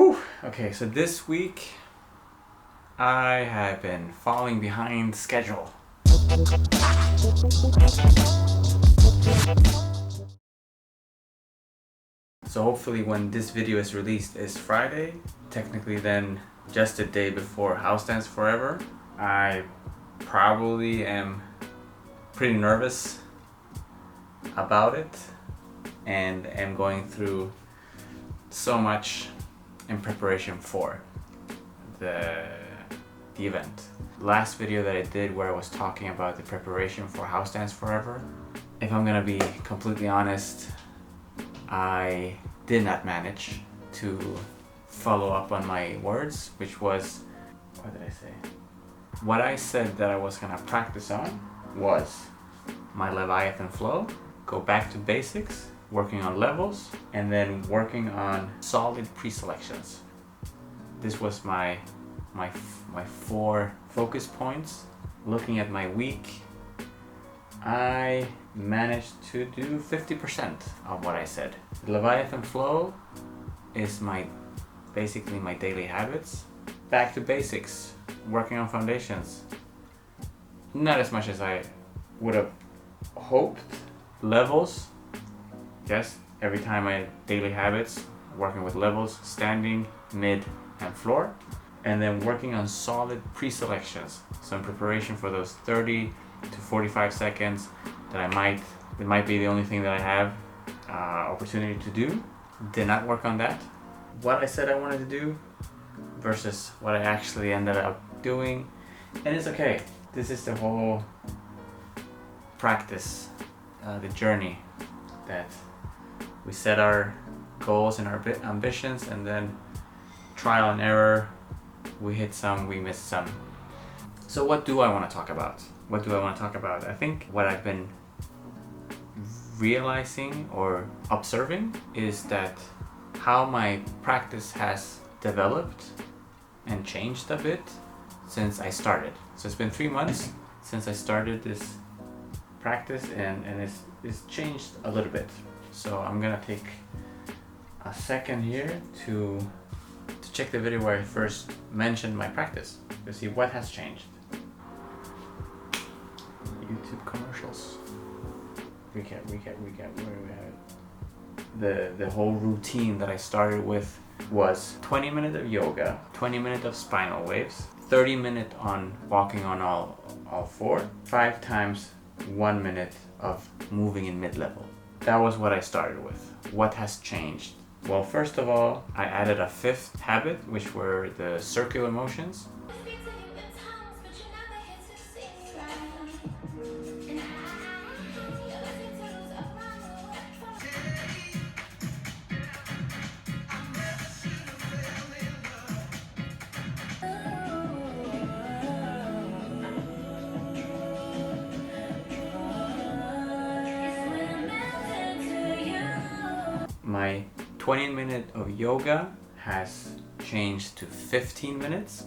Whew. Okay, so this week I have been falling behind schedule. So hopefully when this video is released is Friday, technically then just the day before House Dance Forever. I probably am pretty nervous about it and am going through so much in preparation for the event. Last video that I did where I was talking about the preparation for House Dance Forever, if I'm gonna be completely honest, I did not manage to follow up on my words, which was, what did I say? What I said that I was gonna practice on was my Leviathan flow, go back to basics, working on levels, and then working on solid pre-selections. This was my 4 focus points. Looking at my week, I managed to do 50% of what I said. The Leviathan flow is basically my daily habits. Back to basics, working on foundations. Not as much as I would have hoped. Levels, yes, every time my daily habits, working with levels, standing, mid, and floor. And then working on solid pre-selections. So in preparation for those 30 to 45 seconds that it might be the only thing that I have opportunity to do. Did not work on that. What I said I wanted to do versus what I actually ended up doing. And it's okay. This is the whole practice, the journey that we set our goals and our ambitions, and then trial and error. We hit some, we missed some. So what do I want to talk about? I think what I've been realizing or observing is that how my practice has developed and changed a bit since I started. So it's been 3 months since I started this practice, and it's changed a little bit. So I'm gonna take a second here to check the video where I first mentioned my practice to see what has changed. YouTube commercials. Recap, where do we have it? The whole routine that I started with was 20 minutes of yoga, 20 minutes of spinal waves, 30 minutes on walking on all 4, 5 times 1 minute of moving in mid-level. That was what I started with. What has changed? Well, first of all, I added a 5th habit, which were the circular motions. My 20 minutes of yoga has changed to 15 minutes.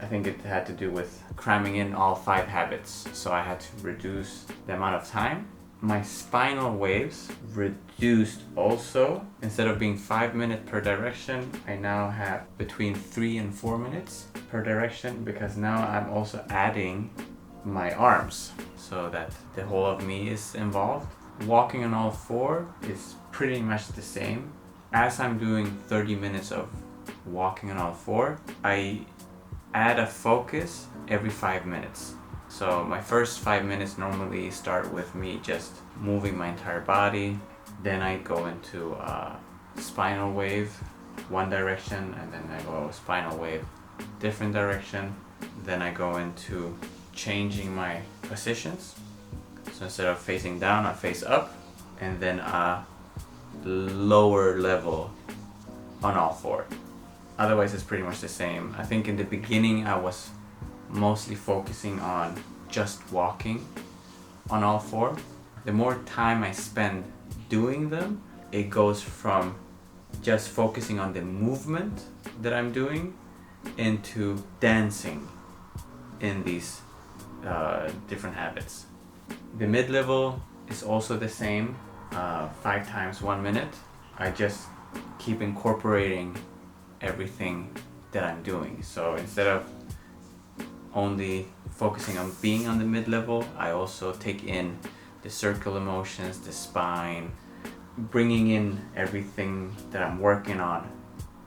I think it had to do with cramming in all 5 habits, so I had to reduce the amount of time. My spinal waves reduced also. Instead of being 5 minutes per direction, I now have between 3 and 4 minutes per direction, because now I'm also adding my arms so that the whole of me is involved. Walking on all 4 is pretty much the same. As I'm doing 30 minutes of walking on all 4, I add a focus every 5 minutes. So my first 5 minutes normally start with me just moving my entire body. Then I go into spinal wave, one direction, and then I go spinal wave, different direction. Then I go into changing my positions. So instead of facing down, I face up, and then a lower level on all 4. Otherwise, it's pretty much the same. I think in the beginning, I was mostly focusing on just walking on all 4. The more time I spend doing them, it goes from just focusing on the movement that I'm doing into dancing in these different habits. The mid-level is also the same, 5 times 1 minute. I just keep incorporating everything that I'm doing. So instead of only focusing on being on the mid-level, I also take in the circular motions, the spine, bringing in everything that I'm working on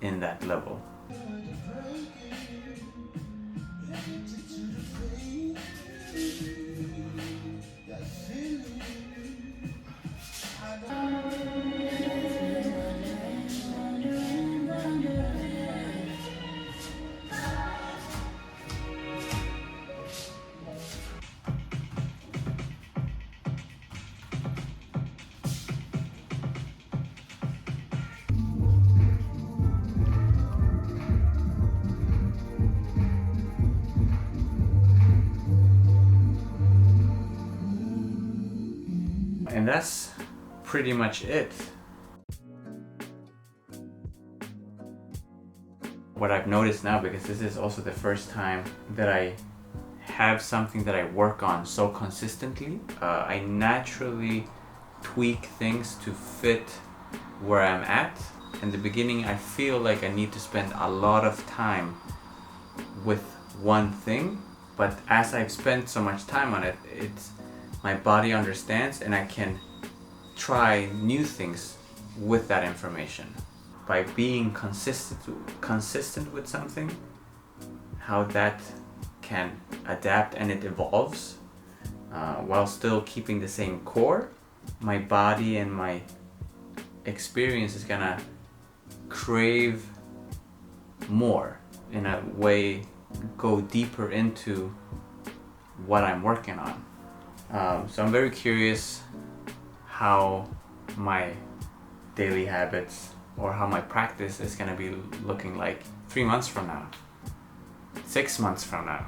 in that level. And that's pretty much it. What I've noticed now, because this is also the first time that I have something that I work on so consistently, I naturally tweak things to fit where I'm at. In the beginning, I feel like I need to spend a lot of time with one thing, but as I've spent so much time on it, my body understands, and I can try new things with that information. By being consistent with something, how that can adapt and it evolves while still keeping the same core, my body and my experience is gonna crave more, in a way, go deeper into what I'm working on. So I'm very curious how my daily habits or how my practice is going to be looking like 3 months from now, 6 months from now,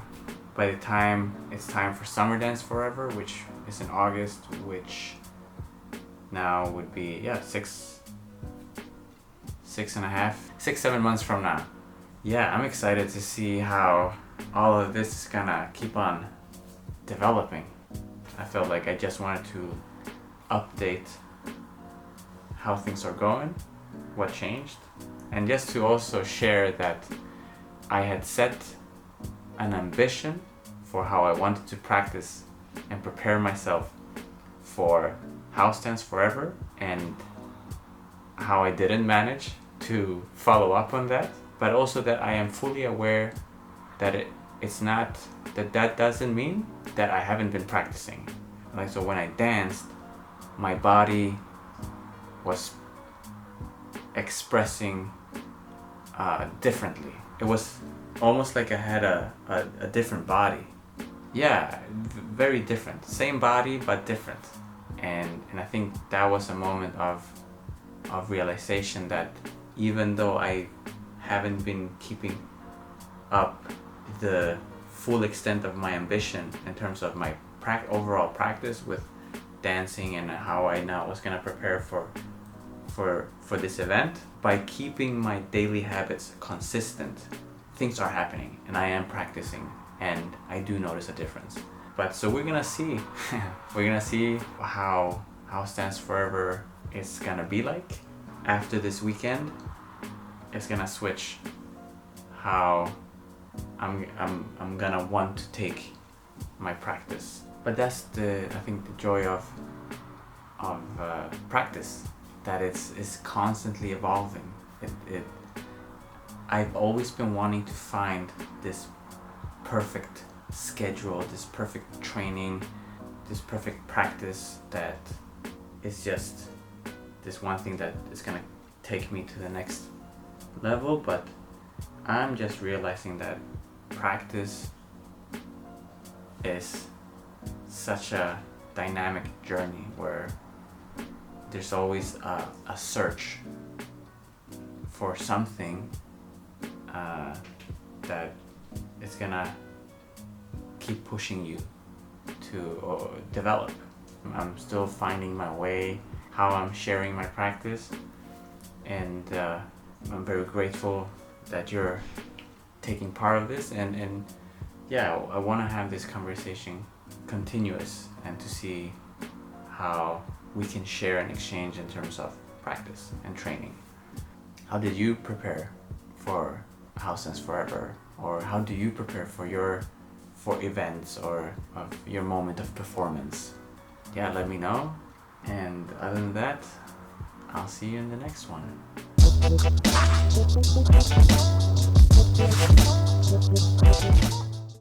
by the time it's time for Summer Dance Forever, which is in August, which now would be 7 months from now. Yeah, I'm excited to see how all of this is gonna keep on developing. I felt like I just wanted to update how things are going, what changed, and just to also share that I had set an ambition for how I wanted to practice and prepare myself for House Dance Forever, and how I didn't manage to follow up on that, but also that I am fully aware that it's not that doesn't mean that I haven't been practicing. Like, so when I danced, my body was expressing differently. It was almost like I had a different body. Yeah, very different. Same body, but different. And I think that was a moment of realization that even though I haven't been keeping up the full extent of my ambition in terms of my overall practice with dancing and how I now was gonna prepare for this event, by keeping my daily habits consistent, things are happening and I am practicing, and I do notice a difference. But so we're gonna see we're gonna see how House Dance Forever is gonna be like after this weekend. It's gonna switch how I'm gonna want to take my practice. But that's I think the joy of practice, that it's constantly evolving. I've always been wanting to find this perfect schedule, this perfect training, this perfect practice that is just this one thing that is gonna take me to the next level. But I'm just realizing that practice is such a dynamic journey where there's always a search for something that is gonna keep pushing you to develop. I'm still finding my way, how I'm sharing my practice, and I'm very grateful that you're taking part of this, and yeah, I want to have this conversation continuous and to see how we can share and exchange in terms of practice and training. How did you prepare for House Dance Forever, or how do you prepare for events or of your moment of performance? Yeah, let me know. And other than that, I'll see you in the next one.